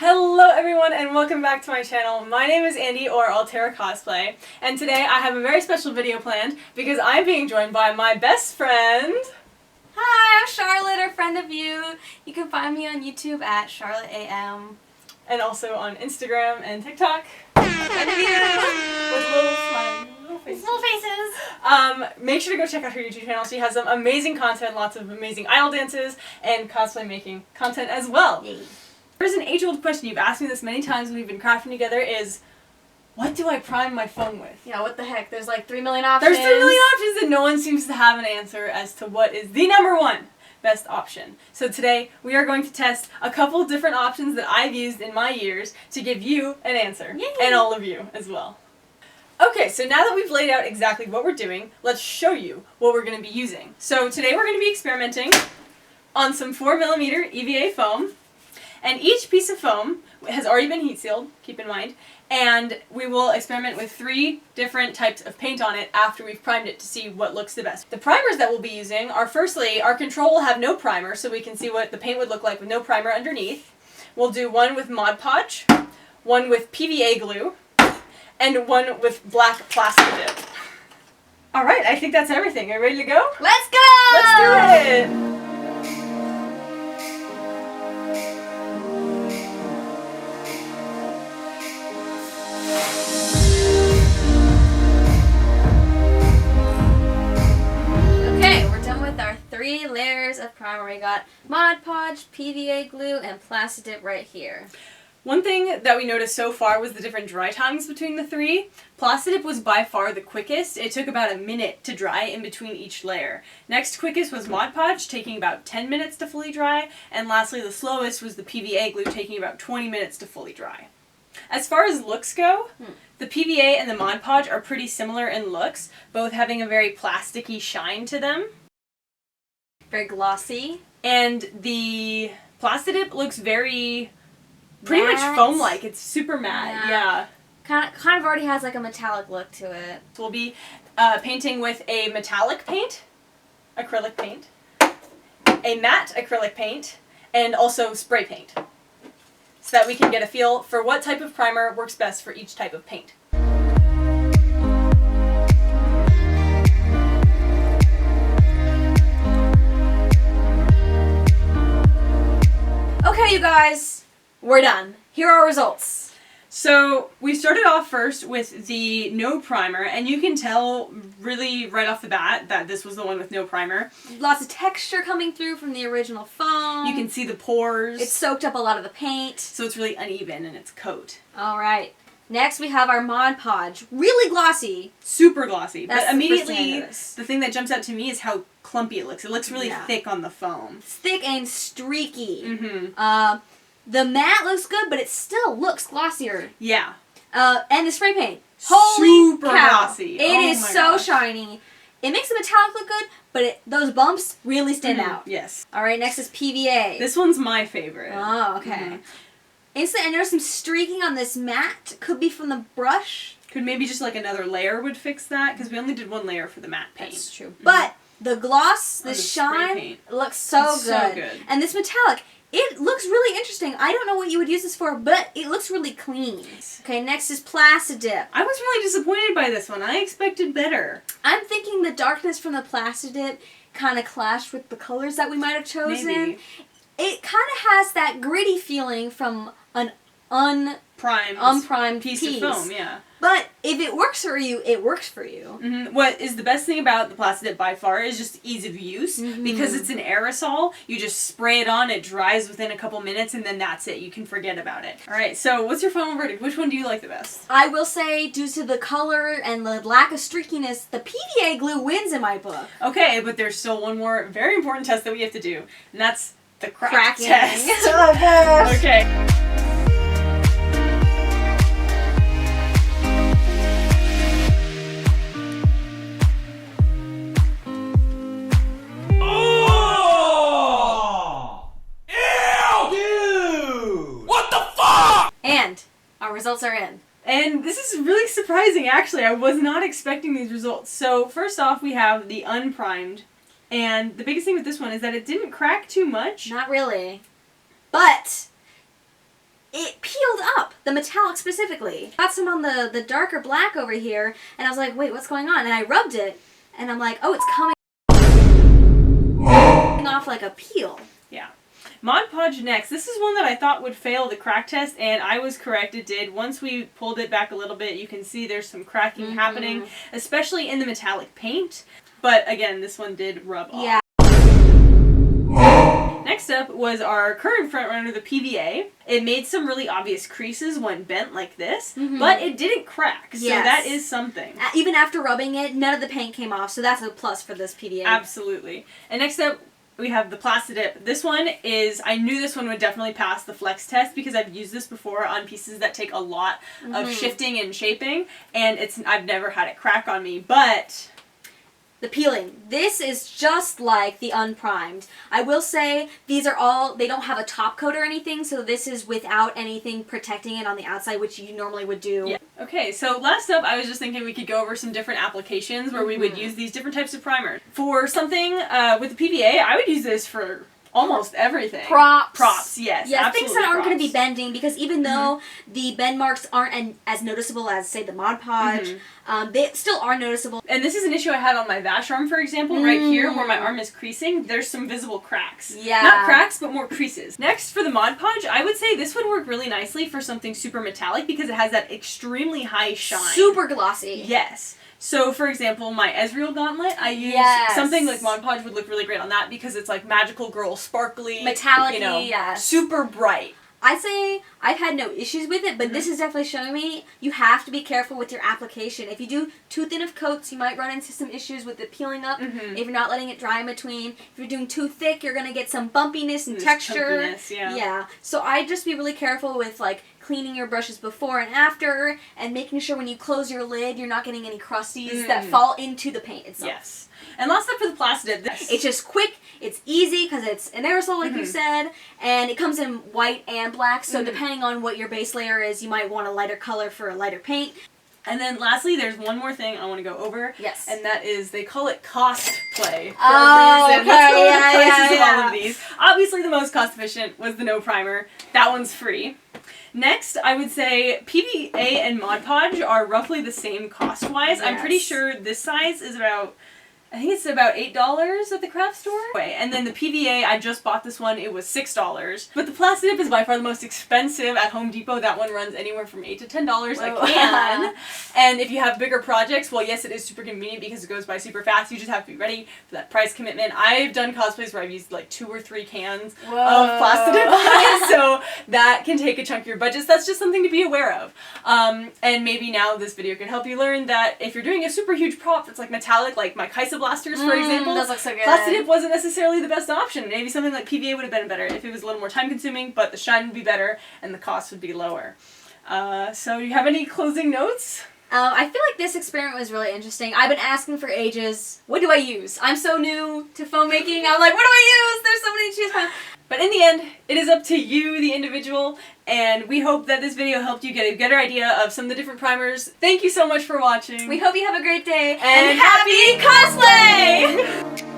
Hello everyone and welcome back to my channel. My name is Andy or Alteraa.Cosplay, and today I have a very special video planned because I'm being joined by my best friend. Hi, I'm Charlotte, a friend of you. You can find me on YouTube at CharlotteAM. And also on Instagram and TikTok. Friend of you. With little smiling little faces. Little faces. Make sure to go check out her YouTube channel. She has some amazing content, lots of amazing idol dances, and cosplay making content as well. Yay. There's an age-old question, you've asked me this many times when we've been crafting together, is what do I prime my phone with? Yeah, what the heck? There's like 3 million options. There's 3 million options and no one seems to have an answer as to what is the number one best option. So today we are going to test a couple different options that I've used in my years to give you an answer. Yay. And all of you as well. Okay, so now that we've laid out exactly what we're doing, let's show you what we're going to be using. So today we're going to be experimenting on some 4mm EVA foam. And each piece of foam has already been heat sealed, keep in mind, and we will experiment with 3 different types of paint on it after we've primed it to see what looks the best. The primers that we'll be using are, firstly, our control will have no primer, so we can see what the paint would look like with no primer underneath. We'll do one with Mod Podge, one with PVA glue, and one with black plastic dip. Alright, I think that's everything. Are you ready to go? Let's go! Let's do it! Okay, we're done with our 3 layers of primer. We got Mod Podge, PVA glue, and Plastic Dip right here. One thing that we noticed so far was the different dry times between the 3. Plastic Dip was by far the quickest. It took about a minute to dry in between each layer. Next quickest was Mod Podge, taking about 10 minutes to fully dry. And lastly, the slowest was the PVA glue, taking about 20 minutes to fully dry. As far as looks go, the PVA and the Mod Podge are pretty similar in looks, both having a very plasticky shine to them. Very glossy. And the Plastic Dip looks very... pretty Matte. much foam-like. It's super matte, yeah. Kind of already has like a metallic look to it. So we'll be painting with a metallic paint, acrylic paint, a matte acrylic paint, and also spray paint. So that we can get a feel for what type of primer works best for each type of paint. Okay, you guys, we're done. Here are our results. So we started off first with the no primer, and you can tell really right off the bat that this was the one with no primer. Lots of texture coming through from the original foam. You can see the pores. It soaked up a lot of the paint. So it's really uneven in its coat. Alright. Next we have our Mod Podge. Really glossy. Super glossy. That's but the first thing I immediately, noticed. the thing that jumps out to me is how clumpy it looks. It looks really Yeah. thick on the foam. It's thick and streaky. Mm-hmm. The matte looks good, but it still looks glossier. Yeah. And the spray paint. Holy Super cow. glossy. It Oh is my so gosh. shiny. It makes the metallic look good, but those bumps really stand out. Yes. Alright, next is PVA. This one's my favorite. Oh, okay. Mhm. Instantly, I noticed some streaking on this matte. Could be from the brush. Could maybe just like another layer would fix that, because we only did one layer for the matte paint. That's true. Mhm. But the gloss, Or the the spray shine, paint. looks so It's good. so good. And this metallic, it looks really interesting. I don't know what you would use this for, but it looks really clean. Okay, next is Plastic Dip. I was really disappointed by this one. I expected better. I'm thinking the darkness from the Plastic Dip kind of clashed with the colors that we might have chosen. Maybe. It kind of has that gritty feeling from an unprimed piece of foam, yeah. But if it works for you, it works for you. Mm-hmm. What is the best thing about the Plastic Dip by far is just ease of use. Mhm. Because it's an aerosol, you just spray it on, it dries within a couple minutes, and then that's it. You can forget about it. Alright, so what's your final verdict? Which one do you like the best? I will say, due to the color and the lack of streakiness, the PVA glue wins in my book. Okay, but there's still one more very important test that we have to do, and that's the crack Cracking. test. Oh gosh. Okay. And our results are in. And this is really surprising, actually. I was not expecting these results. So, first off, we have the unprimed. And the biggest thing with this one is that it didn't crack too much. Not really. But it the metallic specifically. Got some on the darker black over here, and I was like, wait, what's going on? And I rubbed it, and I'm like, oh, it's coming off like a peel. Yeah. Mod Podge next. This is one that I thought would fail the crack test, and I was correct, it did. Once we pulled it back a little bit, you can see there's some cracking happening, especially in the metallic paint. But again, this one did rub off. Yeah. Next up was our current front runner, the PVA. It made some really obvious creases when bent like this, but it didn't crack, so that is something. Even after rubbing it, none of the paint came off, so that's a plus for this PVA. Absolutely. And next up, we have the Plastidip. This one is, I knew this one would definitely pass the flex test because I've used this before on pieces that take a lot of shifting and shaping, and I've never had it crack on me, but the peeling. This is just like the unprimed. I will say these are all, they don't have a top coat or anything, so this is without anything protecting it on the outside, which you normally would do. Yeah. Okay, so last up, I was just thinking we could go over some different applications where we would use these different types of primers. For something with the PVA, I would use this for almost everything. Props, yes. Yeah, things that aren't going to be bending, because even though the bend marks aren't as noticeable as, say, the Mod Podge, they still are noticeable. And this is an issue I had on my Vash arm, for example, right here where my arm is creasing. There's some visible cracks. Yeah. Not cracks, but more creases. Next, for the Mod Podge, I would say this would work really nicely for something super metallic because it has that extremely high shine. Super glossy. Yes. So, for example, my Ezreal gauntlet, I use something like Mod Podge would look really great on that because it's like magical girl, sparkly, metallic, you know, super bright. I'd say I've had no issues with it, but this is definitely showing me you have to be careful with your application. If you do too thin of coats, you might run into some issues with it peeling up if you're not letting it dry in between. If you're doing too thick, you're going to get some bumpiness and texture. Chunkiness, yeah. So I'd just be really careful with like cleaning your brushes before and after and making sure when you close your lid, you're not getting any crusties that fall into the paint itself. Yes. And last up for the Plastidip. It's just quick, it's easy because it's an aerosol like you said, and it comes in white and black, so depending on what your base layer is, you might want a lighter color for a lighter paint. And then lastly, there's one more thing I want to go over. Yes. And that is, they call it cosplay for a reason. Okay. Let's go over the prices of all of these. Obviously, the most cost efficient was the no primer. That one's free. Next, I would say PVA and Mod Podge are roughly the same cost-wise. I'm pretty sure this size is about, I think it's about $8 at the craft store. And then the PVA, I just bought this one, it was $6. But the Plastidip is by far the most expensive at Home Depot. That one runs anywhere from $8 to $10 a can. And if you have bigger projects, well, yes, it is super convenient because it goes by super fast. You just have to be ready for that price commitment. I've done cosplays where I've used like 2 or 3 cans of Plastidip, so that can take a chunk of your budgets. That's just something to be aware of. And maybe now this video could help you learn that if you're doing a super huge prop that's like metallic, like my Kaisa blasters, for example, those look so good. Plastidip wasn't necessarily the best option. Maybe something like PVA would have been better if it was a little more time consuming, but the shine would be better and the cost would be lower. So you have any closing notes? I feel like this experiment was really interesting. I've been asking for ages, what do I use? I'm so new to foam making. I'm like, what do I use? There's so many to choose from. But in the end, it is up to you, the individual, and we hope that this video helped you get a better idea of some of the different primers. Thank you so much for watching. We hope you have a great day, and happy cosplay!